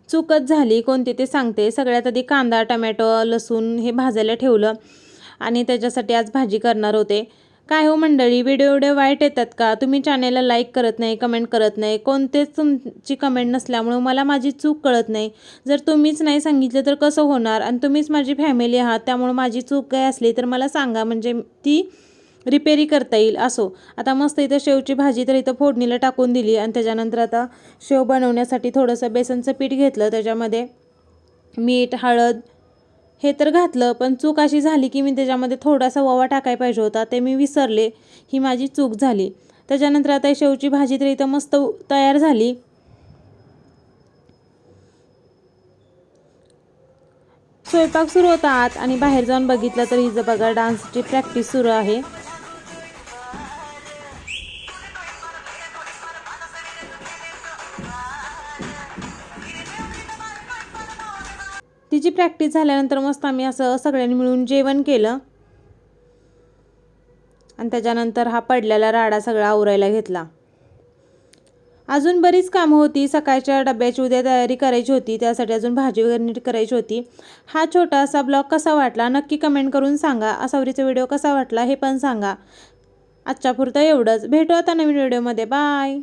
चूकच झाली कोणती ते सांगते. सगळ्यात आधी कांदा, टमॅटो, लसूण हे भाजायला ठेवलं आणि त्याच्यासाठी आज भाजी करणार होते. काय हो मंडळी, व्हिडिओ एवढे वाईट येतात का? तुम्ही चॅनेलला लाईक करत नाही, कमेंट करत नाही. कोणतेच तुमची कमेंट नसल्यामुळं मला माझी चूक कळत नाही. जर तुम्हीच नाही सांगितलं तर कसं होणार? आणि तुम्हीच माझी फॅमिली आहात, त्यामुळं माझी चूक काय असली तर मला सांगा, म्हणजे ती रिपेरी करता येईल. असो, आता मस्त इथं शेवची भाजी तर इथं फोडणीला टाकून दिली आणि त्याच्यानंतर आता शेव बनवण्यासाठी थोडंसं बेसनचं पीठ घेतलं. त्याच्यामध्ये मीठ, हळद हे तर घातलं, पण चूक अशी झाली की मी त्याच्यामध्ये थोडासा ओवा टाकायला पाहिजे होता, ते मी विसरले. ही माझी चूक झाली. त्याच्यानंतर आता शेवची भाजी तर इथं मस्त तयार झाली. स्वयंपाक सुरू होता आत आणि बाहेर जाऊन बघितलं तर हिचं बघा डान्सची प्रॅक्टिस सुरू आहे. तिची प्रॅक्टिस झाल्यानंतर मस्त आम्ही असं सगळ्यांनी मिळून जेवण केलं आणि त्याच्यानंतर हा पडलेला राडा सगळा आवरायला घेतला. अजून बरीच कामं होती. सकाळच्या डब्याची उद्या तयारी करायची होती, त्यासाठी अजून भाजी वगैरे नीट करायची होती. हा छोटासा ब्लॉग कसा वाटला नक्की कमेंट करून सांगा. आसावरीचा व्हिडिओ कसा वाटला हे पण सांगा. आजच्या पुरतं एवढंच. भेटू आता नवीन व्हिडिओमध्ये. बाय.